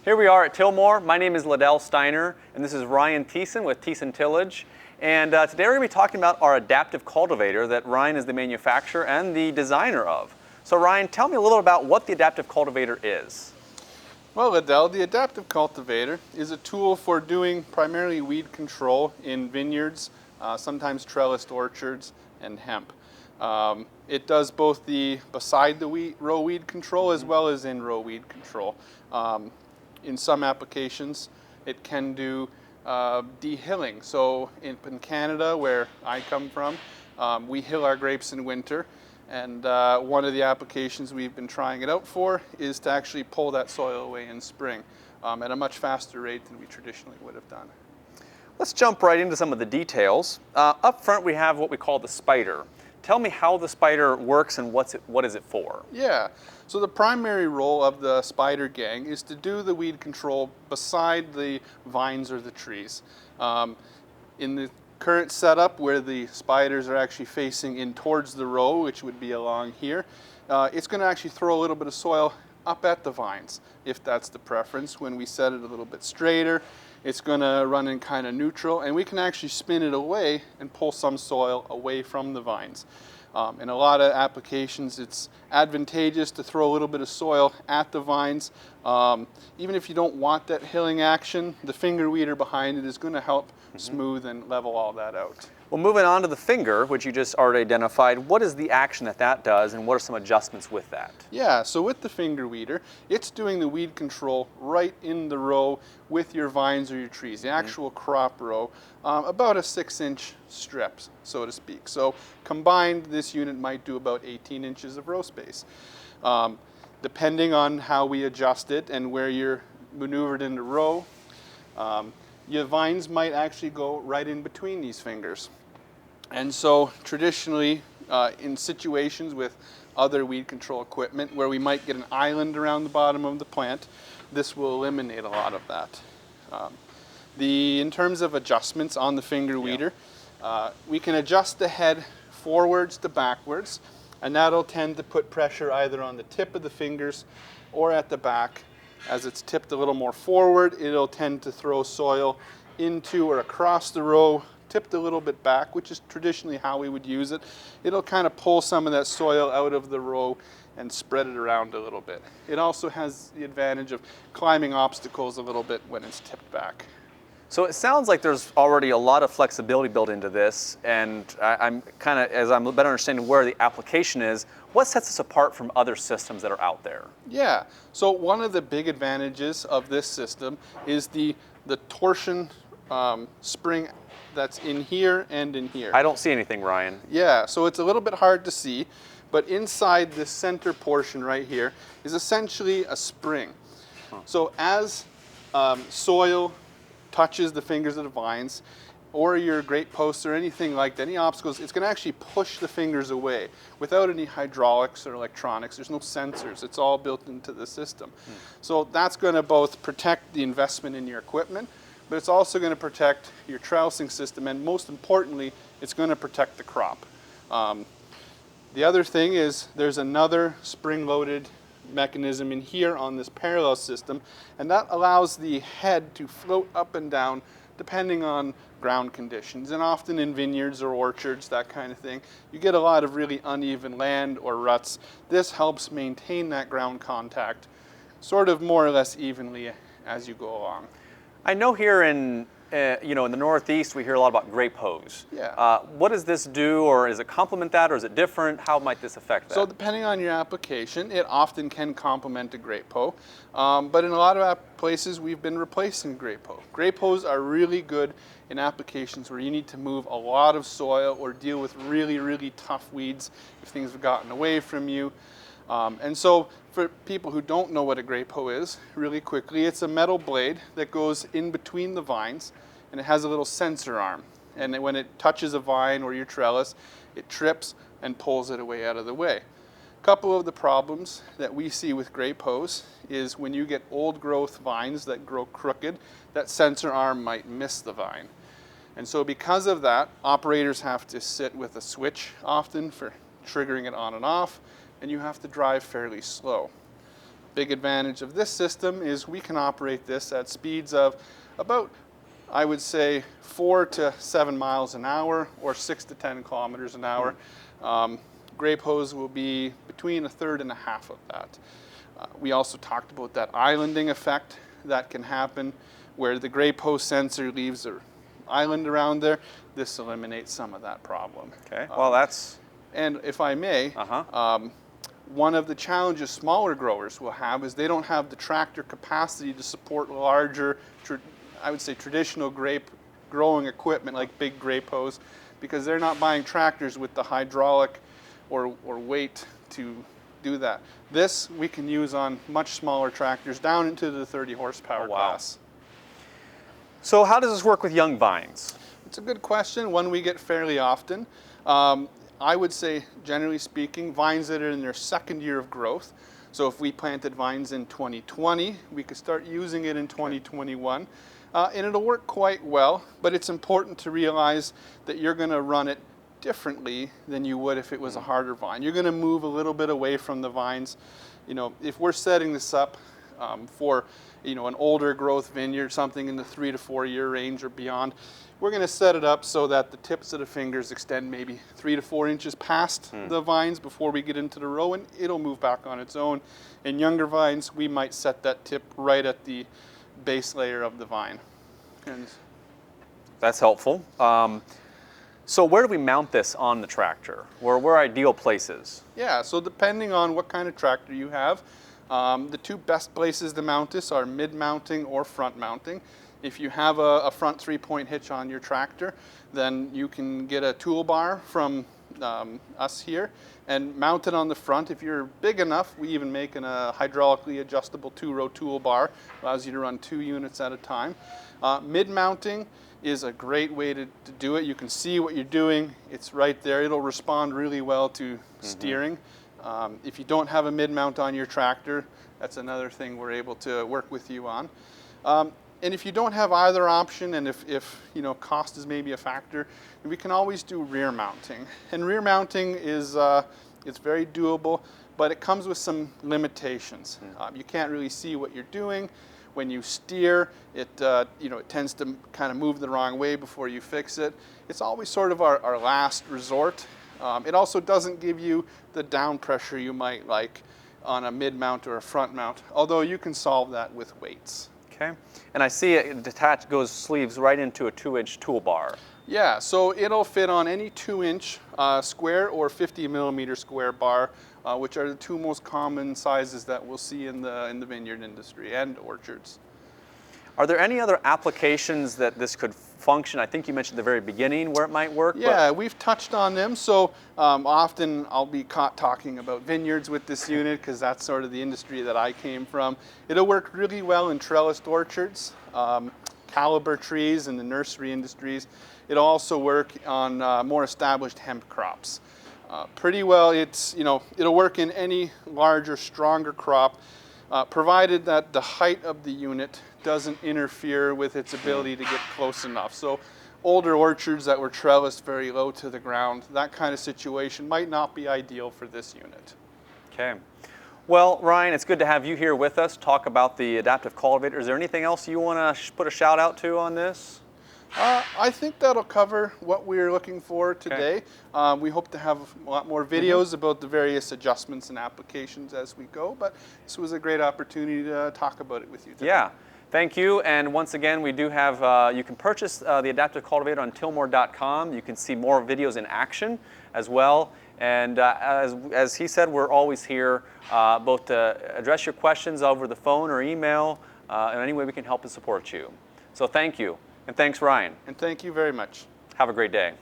Here we are at Tilmor. My name is Liddell Steiner, and this is Ryan Thiessen with Thiessen Tillage. And today we're going to be talking about our adaptive cultivator that Ryan is the manufacturer and the designer of. So Ryan, tell me a little about what the adaptive cultivator is. Well, Liddell, the adaptive cultivator is a tool for doing primarily weed control in vineyards, sometimes trellised orchards, and hemp. It does both the beside the row weed control as well as in row weed control. In some applications, it can do de-hilling. So in Canada, where I come from, we hill our grapes in winter. And one of the applications we've been trying it out for is to actually pull that soil away in spring at a much faster rate than we traditionally would have done. Let's jump right into some of the details. Up front, we have what we call the spider. Tell me how the spider works and what is it for? Yeah, so the primary role of the spider gang is to do the weed control beside the vines or the trees. In the current setup where the spiders are actually facing in towards the row, which would be along here, it's going to actually throw a little bit of soil up at the vines, if that's the preference. When we set it a little bit straighter, it's going to run in kind of neutral, and we can actually spin it away and pull some soil away from the vines. In a lot of applications, it's advantageous to throw a little bit of soil at the vines. Even if you don't want that hilling action, the finger weeder behind it is going to help smooth and level all that out. Well, moving on to the finger, which you just already identified, what is the action that does and what are some adjustments with that? Yeah, so with the finger weeder, it's doing the weed control right in the row with your vines or your trees, the actual crop row, about a 6-inch strip, so to speak. So combined, this unit might do about 18 inches of row space. Depending on how we adjust it and where you're maneuvered in the row, your vines might actually go right in between these fingers. And so traditionally, in situations with other weed control equipment where we might get an island around the bottom of the plant, this will eliminate a lot of that. In terms of adjustments on the finger weeder, we can adjust the head forwards to backwards, and that'll tend to put pressure either on the tip of the fingers or at the back. As it's tipped a little more forward, it'll tend to throw soil into or across the row, tipped a little bit back, which is traditionally how we would use it. It'll kind of pull some of that soil out of the row and spread it around a little bit. It also has the advantage of climbing obstacles a little bit when it's tipped back. So it sounds like there's already a lot of flexibility built into this, and I'm kind of, as I'm better understanding where the application is, what sets this apart from other systems that are out there? Yeah, so one of the big advantages of this system is the torsion spring that's in here and in here. I don't see anything, Ryan. Yeah, so it's a little bit hard to see, but inside this center portion right here is essentially a spring. So as soil touches the fingers of the vines, or your grape posts or anything like that, any obstacles, it's going to actually push the fingers away without any hydraulics or electronics. There's no sensors. It's all built into the system. So that's going to both protect the investment in your equipment, but it's also going to protect your trellising system, and most importantly, it's going to protect the crop. The other thing is there's another spring-loaded mechanism in here on this parallel system, and that allows the head to float up and down depending on ground conditions. And often in vineyards or orchards, that kind of thing, you get a lot of really uneven land or ruts. This helps maintain that ground contact sort of more or less evenly as you go along. I know here in in the Northeast, we hear a lot about grape hose. Yeah. What does this do, or does it complement that, or is it different? How might this affect that? So depending on your application, it often can complement a grape hoe, but in a lot of places we've been replacing grape hoe. Grape hoes are really good in applications where you need to move a lot of soil or deal with really, really tough weeds if things have gotten away from you. And so for people who don't know what a grape hoe is, really quickly, it's a metal blade that goes in between the vines, and it has a little sensor arm. And when it touches a vine or your trellis, it trips and pulls it away out of the way. A couple of the problems that we see with grape hoes is when you get old growth vines that grow crooked, that sensor arm might miss the vine. And so because of that, operators have to sit with a switch often for triggering it on and off, and you have to drive fairly slow. big advantage of this system is we can operate this at speeds of about, I would say, 4 to 7 miles an hour or 6 to 10 kilometers an hour. Grape hose will be between a third and a half of that. We also talked about that islanding effect that can happen where the grape hose sensor leaves an island around there. This eliminates some of that problem. Okay, well that's... And if I may, one of the challenges smaller growers will have is they don't have the tractor capacity to support larger, I would say traditional grape growing equipment like big grape hose, because they're not buying tractors with the hydraulic or weight to do that. This we can use on much smaller tractors down into the 30 horsepower class. So how does this work with young vines? It's a good question, one we get fairly often. I would say, generally speaking, vines that are in their second year of growth. So if we planted vines in 2020, we could start using it in 2021. And it'll work quite well, but it's important to realize that you're going to run it differently than you would if it was a harder vine. You're going to move a little bit away from the vines. You know, if we're setting this up for, you know, an older growth vineyard, something in the 3 to 4 year range or beyond, we're going to set it up so that the tips of the fingers extend maybe 3 to 4 inches past the vines before we get into the row, and it'll move back on its own. In younger vines, we might set that tip right at the base layer of the vine. And that's helpful. So where do we mount this on the tractor? Where are ideal places? Yeah, so depending on what kind of tractor you have, the two best places to mount this are mid-mounting or front-mounting. If you have a front 3-point hitch on your tractor, then you can get a toolbar from us here and mount it on the front. If you're big enough, we even make a hydraulically adjustable 2-row toolbar. Allows you to run 2 units at a time. Mid-mounting is a great way to do it. You can see what you're doing. It's right there. It'll respond really well to steering. If you don't have a mid-mount on your tractor, that's another thing we're able to work with you on. And if you don't have either option, and if you know, cost is maybe a factor, we can always do rear mounting. And rear mounting is it's very doable, but it comes with some limitations. You can't really see what you're doing. When you steer, it you know, it tends to kind of move the wrong way before you fix it. It's always sort of our last resort. It also doesn't give you the down pressure you might like on a mid-mount or a front mount, although you can solve that with weights. Okay, and I see it detached, goes sleeves right into a 2-inch toolbar. Yeah, so it'll fit on any 2-inch square or 50-millimeter square bar, which are the two most common sizes that we'll see in the vineyard industry and orchards. Are there any other applications that this could function? I think you mentioned at the very beginning where it might work. Yeah, we've touched on them. So often I'll be caught talking about vineyards with this unit because that's sort of the industry that I came from. It'll work really well in trellised orchards, caliber trees in the nursery industries. It'll also work on more established hemp crops. Pretty well, it'll work in any larger, stronger crop, provided that the height of the unit doesn't interfere with its ability to get close enough. So older orchards that were trellised very low to the ground, that kind of situation might not be ideal for this unit. Okay. Well, Ryan, it's good to have you here with us, talk about the Adaptive Cultivator. Is there anything else you want to put a shout out to on this? I think that'll cover what we're looking for today. Okay. We hope to have a lot more videos about the various adjustments and applications as we go, but this was a great opportunity to talk about it with you today. Yeah, thank you. And once again, we do have, you can purchase the Adaptive Cultivator on Tilmor.com. You can see more videos in action as well. And as he said, we're always here both to address your questions over the phone or email in any way we can help and support you. So thank you. And thanks, Ryan. And thank you very much. Have a great day.